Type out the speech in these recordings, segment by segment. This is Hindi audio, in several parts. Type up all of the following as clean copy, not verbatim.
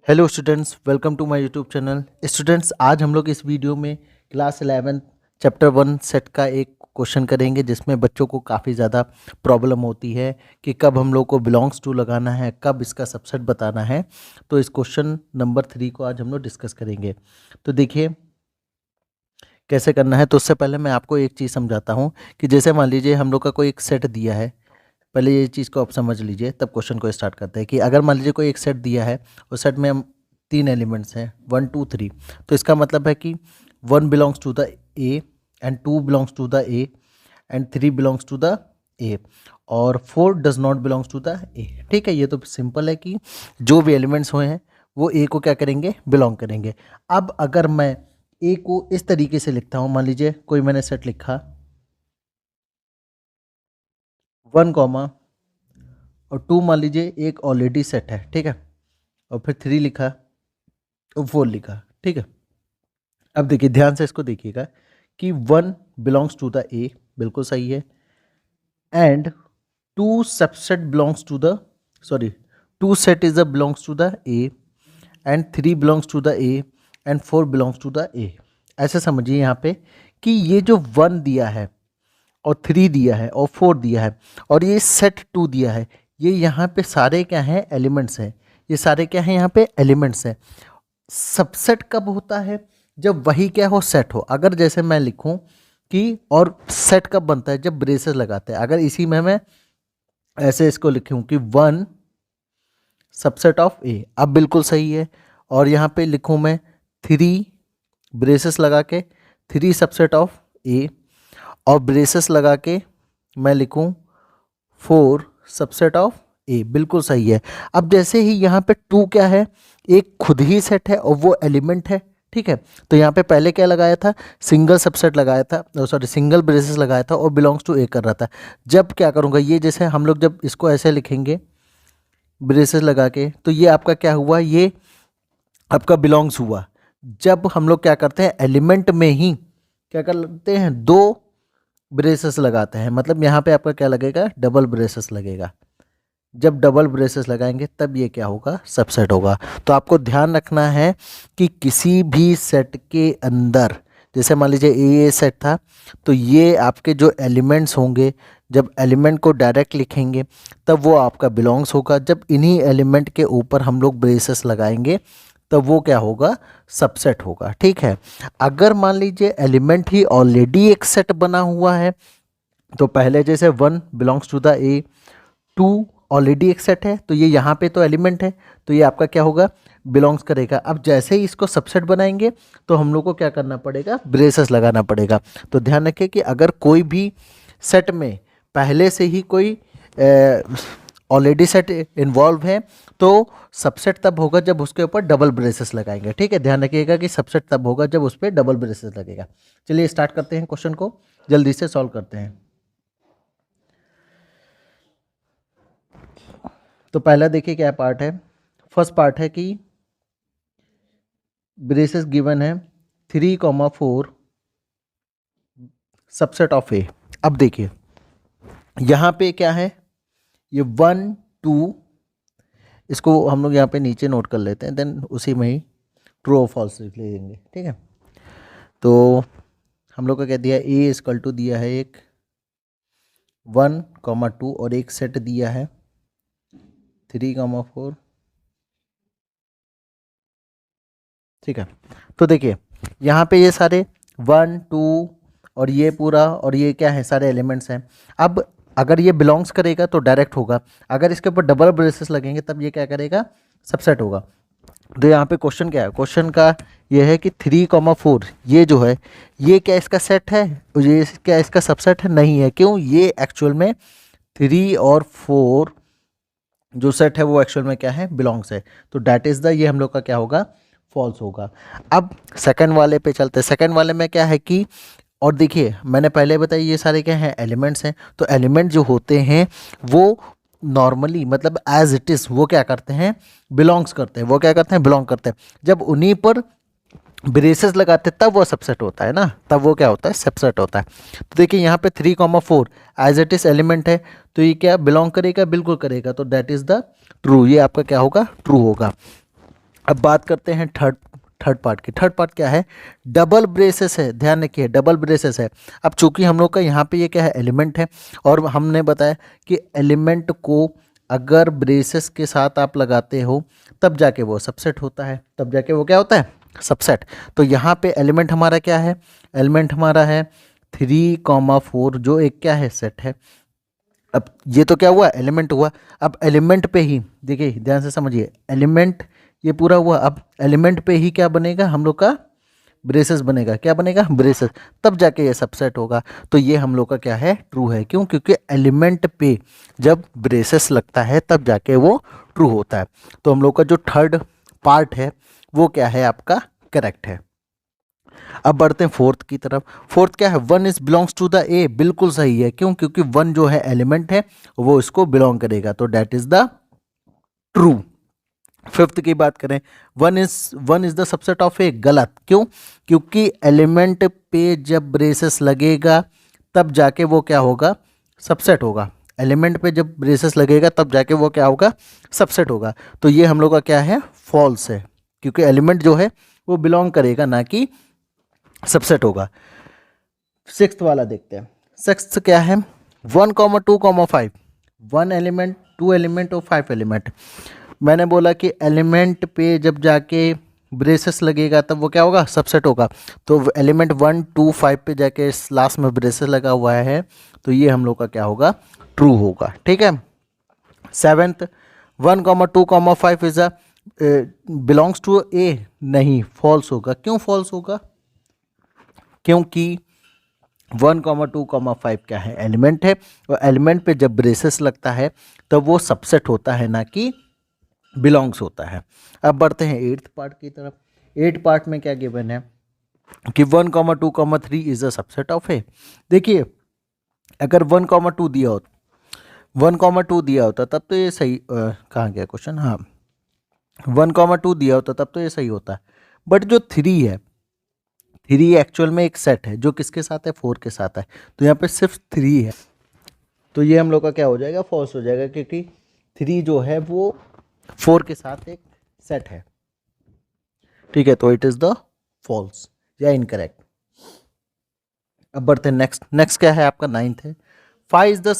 Hello students, welcome to my YouTube channel. Students, आज हम लोग इस वीडियो में क्लास 11 चैप्टर 1 सेट का एक क्वेश्चन करेंगे जिसमें बच्चों को काफ़ी ज़्यादा प्रॉब्लम होती है कि कब हम लोग को बिलोंग्स टू लगाना है, कब इसका सबसेट बताना है। तो इस क्वेश्चन नंबर 3 को आज हम लोग डिस्कस करेंगे। तो देखिए कैसे करना है। तो उससे पहले मैं आपको एक चीज़ समझाता हूँ कि जैसे मान लीजिए हम लोग का कोई एक सेट दिया है। पहले ये चीज़ को आप समझ लीजिए, तब क्वेश्चन को स्टार्ट करते हैं कि अगर मान लीजिए कोई एक सेट दिया है, उस सेट में हम 3 एलिमेंट्स हैं 1 2 3। तो इसका मतलब है कि 1 belongs to the A and 2 belongs to the A and 3 belongs to the A और 4 does not belongs to the A. ठीक है, ये तो सिंपल है कि जो भी एलिमेंट्स हुए हैं वो ए को क्या करेंगे, बिलोंग करेंगे। अब अगर मैं ए को इस तरीके से लिखता हूँ, मान लीजिए कोई मैंने सेट लिखा 1 कॉमा और 2, मान लीजिए एक ऑलरेडी सेट है, ठीक है, और फिर 3 लिखा और 4 लिखा, ठीक है। अब देखिए ध्यान से इसको देखिएगा कि 1 बिलोंग्स टू द ए, बिल्कुल सही है, and 2 subset belongs to the sorry 2 set is a belongs to the A and 3 belongs to the A and 4 belongs to the A. ऐसे समझिए यहाँ पे कि ये जो 1 दिया है और 3 दिया है और 4 दिया है और ये सेट 2 दिया है, ये यहाँ पे सारे क्या हैं, एलिमेंट्स हैं। ये सारे क्या हैं, यहाँ पे एलिमेंट्स हैं। सबसेट कब होता है, जब वही क्या हो, सेट हो। अगर जैसे मैं लिखूं कि और सेट कब बनता है, जब ब्रेसेस लगाते हैं। अगर इसी में मैं ऐसे इसको लिखूं कि 1 सबसेट ऑफ ए, अब बिल्कुल सही है। और यहाँ पे लिखूं मैं 3 ब्रेसेस लगा के 3 सबसेट ऑफ ए, और ब्रेसेस लगा के मैं लिखूं 4 सबसेट ऑफ ए, बिल्कुल सही है। अब जैसे ही यहाँ पे 2 क्या है, एक खुद ही सेट है और वो एलिमेंट है, ठीक है। तो यहाँ पे पहले क्या लगाया था, सिंगल सबसेट लगाया था, सॉरी सिंगल ब्रेसेस लगाया था और बिलोंग्स टू ए कर रहा था। जब क्या करूँगा, ये जैसे हम लोग जब इसको ऐसे लिखेंगे ब्रेसेस लगा के, तो ये आपका क्या हुआ, ये आपका बिलोंग्स हुआ। जब हम लोग क्या करते हैं, एलिमेंट में ही क्या करते हैं, 2 ब्रेसेस लगाते हैं, मतलब यहाँ पे आपका क्या लगेगा, डबल ब्रेसेस लगेगा। जब डबल ब्रेसेस लगाएंगे तब ये क्या होगा, सबसेट होगा। तो आपको ध्यान रखना है कि किसी भी सेट के अंदर, जैसे मान लीजिए ए सेट था, तो ये आपके जो एलिमेंट्स होंगे, जब एलिमेंट को डायरेक्ट लिखेंगे तब वो आपका बिलोंग्स होगा। जब इन्हीं एलिमेंट के ऊपर हम लोग ब्रेसेस लगाएंगे तब वो क्या होगा, सबसेट होगा, ठीक है। अगर मान लीजिए एलिमेंट ही ऑलरेडी एक सेट बना हुआ है, तो पहले जैसे 1 belongs to the A, 2 already एक सेट है, तो ये यहाँ पे तो एलिमेंट है, तो ये आपका क्या होगा, बिलोंग्स करेगा। अब जैसे ही इसको सबसेट बनाएंगे तो हम लोग को क्या करना पड़ेगा, ब्रेसेस लगाना पड़ेगा। तो ध्यान रखिए कि अगर कोई भी सेट में पहले से ही कोई ऑलरेडी सेट इन्वॉल्व है तो सबसेट तब होगा जब उसके ऊपर डबल ब्रेसेस लगाएंगे, ठीक है। ध्यान रखिएगा कि सबसेट तब होगा जब उस पर डबल ब्रेसेस लगेगा। चलिए स्टार्ट करते हैं, क्वेश्चन को जल्दी से सॉल्व करते हैं। तो पहला देखिए क्या पार्ट है। फर्स्ट पार्ट है कि ब्रेसेस गिवन है 3,4 सबसेट ऑफ ए। अब देखिए यहाँ पे क्या है, ये 1 2, इसको हम लोग यहाँ पे नीचे नोट कर लेते हैं, देन उसी में ही ट्रू और फॉल्स लिख लेंगे, ठीक है। तो हम लोग का क्या दिया, ए इक्वल टू दिया है एक 1,2 और एक सेट दिया है 3,4, ठीक है। तो देखिए यहाँ पे ये सारे 1 2 और ये पूरा और ये क्या है, सारे एलिमेंट्स हैं। अब अगर ये बिलोंग्स करेगा तो डायरेक्ट होगा, अगर इसके ऊपर डबल ब्रेसेस लगेंगे तब ये क्या करेगा, सबसेट होगा। तो यहाँ पे क्वेश्चन क्या है, क्वेश्चन का ये है कि 3,4 ये जो है, ये क्या इसका सेट है, ये क्या इसका सबसेट है, नहीं है। क्यों, ये एक्चुअल में 3 और 4 जो सेट है वो एक्चुअल में क्या है, बिलोंग्स है। तो डैट इज़ द, ये हम लोग का क्या होगा, फॉल्स होगा। अब सेकंड वाले पे चलते हैं। सेकंड वाले में क्या है कि, और देखिए मैंने पहले बताया ये सारे क्या हैं, एलिमेंट्स हैं। तो एलिमेंट जो होते हैं वो नॉर्मली मतलब एज इट इज़ वो क्या करते हैं, बिलोंग्स करते हैं। वो क्या करते हैं, बिलोंग करते हैं। जब उन्हीं पर ब्रेसेस लगाते तब वो सबसेट होता है ना, तब वो क्या होता है, सबसेट होता है। तो देखिए यहाँ पे 3,4 एज इट इज़ एलिमेंट है, तो ये क्या बिलोंग करेगा, बिल्कुल करेगा। तो दैट इज़ द ट्रू, ये आपका क्या होगा, ट्रू होगा। अब बात करते हैं थर्ड पार्ट की। थर्ड पार्ट क्या है? डबल ब्रेसेस है, ध्यान रखिए डबल ब्रेसेस है। अब चूंकि हम लोग का यहाँ पे ये क्या है, एलिमेंट है, और हमने बताया कि एलिमेंट को अगर ब्रेसेस के साथ आप लगाते हो तब जाके वो सबसेट होता है, तब जाके वो क्या होता है, सबसेट। तो यहाँ पे एलिमेंट हमारा क्या है, एलिमेंट हमारा है 3,4 जो एक क्या है, सेट है। अब ये तो क्या हुआ, एलिमेंट हुआ। अब एलिमेंट पे ही देखिए, ध्यान से समझिए, एलिमेंट ये पूरा हुआ। अब एलिमेंट पे ही क्या बनेगा हम लोग का, ब्रेसेस बनेगा। क्या बनेगा, ब्रेसेस, तब जाके ये सबसेट होगा। तो ये हम लोग का क्या है, ट्रू है। क्यों? क्योंकि एलिमेंट पे जब ब्रेसेस लगता है तब जाके वो ट्रू होता है। तो हम लोग का जो थर्ड पार्ट है वो क्या है, आपका करेक्ट है। अब बढ़ते हैं फोर्थ की तरफ। फोर्थ क्या है, one is belongs to the A, बिल्कुल सही है। क्यों? क्योंकि वन जो है एलिमेंट है, वो इसको बिलोंग करेगा, तो that is the true. Fifth की बात करें, one is the subset of a, गलत। क्यों? क्योंकि एलिमेंट पे जब ब्रेसेस लगेगा तब जाके वो क्या होगा, सबसेट होगा। एलिमेंट पे जब ब्रेसेस लगेगा तब जाके वो क्या होगा, सबसेट होगा। तो ये हम लोग का क्या है, फॉल्स है, क्योंकि एलिमेंट जो है वो बिलोंग करेगा, ना कि सबसेट होगा। सिक्स्थ वाला देखते हैं। सिक्स्थ क्या है, 1,2,5, 1 एलिमेंट, 2 एलिमेंट और 5 एलिमेंट। मैंने बोला कि एलिमेंट पे जब जाके ब्रेसेस लगेगा तब वो क्या होगा, सबसेट होगा। तो एलिमेंट 1, 2, 5 पे जाके लास्ट में ब्रेसेस लगा हुआ है, तो ये हम लोग का क्या होगा, ट्रू होगा। ठीक है। Seventh, 1,2,5 is a belongs to a, नहीं, फॉल्स होगा। क्यों फॉल्स होगा? क्योंकि 1,2,5 क्या है, एलिमेंट है, और एलिमेंट पे जब ब्रेसेस लगता है तब वो सबसेट होता है, ना कि बिलोंग्स होता है। अब बढ़ते हैं एट्थ पार्ट की तरफ। एट्थ पार्ट में क्या गिवन है कि 1,2,3 इज अ सबसेट ऑफ ए। देखिए, अगर 1,2 दिया होता, 1,2 दिया होता तब तो ये सही, कहाँ गया क्वेश्चन, हाँ, 1,2 दिया होता तब तो ये सही होता है। बट जो 3 है, 3 एक्चुअल में एक सेट है जो किसके साथ है, 4 के साथ है। तो यहाँ पे सिर्फ 3 है, तो ये हम लोग का क्या हो जाएगा, फॉल्स हो जाएगा, क्योंकि 3 जो है वो 4 के साथ एक सेट है। ठीक है, तो इट इज द फॉल्स या इनकरेक्ट। अब बढ़ते हैं नेक्स्ट। नेक्स्ट क्या है आपका, नाइन्थ है, 5 इज द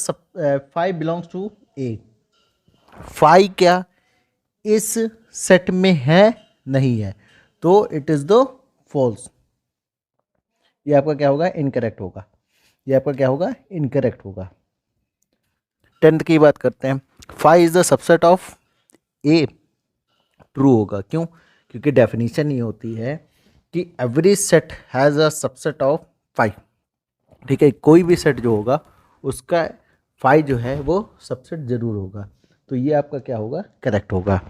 5 बिलोंग्स टू ए। 5 क्या इस सेट में है, नहीं है, तो इट इज द फॉल्स। ये आपका क्या होगा, इनकरेक्ट होगा। ये आपका क्या होगा, इनकरेक्ट होगा। 10th की बात करते हैं, 5 is the subset of A, true होगा। क्यों? क्योंकि डेफिनेशन ये होती है कि every set has a subset of 5। ठीक है, कोई भी सेट जो होगा उसका 5 जो है वो सबसेट जरूर होगा। तो ये आपका क्या होगा, करेक्ट होगा।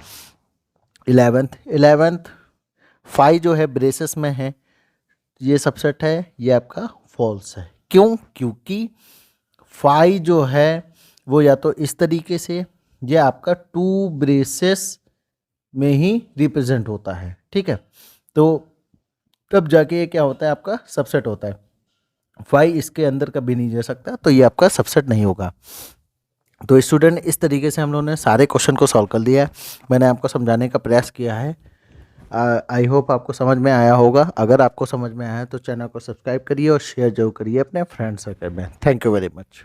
11th 5 जो है ब्रेसेस में है, ये सबसेट है, ये आपका फॉल्स है। क्यों? क्योंकि 5 जो है वो या तो इस तरीके से, ये आपका 2 ब्रेसेस में ही रिप्रेजेंट होता है। ठीक है, तो तब जाके ये क्या होता है, आपका सबसेट होता है। 5 इसके अंदर कभी नहीं जा सकता, तो ये आपका सबसेट नहीं होगा। तो स्टूडेंट, इस तरीके से हम लोगों ने सारे क्वेश्चन को सॉल्व कर लिया है। मैंने आपको समझाने का प्रयास किया है। आई होप आपको समझ में आया होगा। अगर आपको समझ में आया है तो चैनल को सब्सक्राइब करिए और शेयर जरूर करिए अपने फ्रेंड सर्कल में। Thank you very much.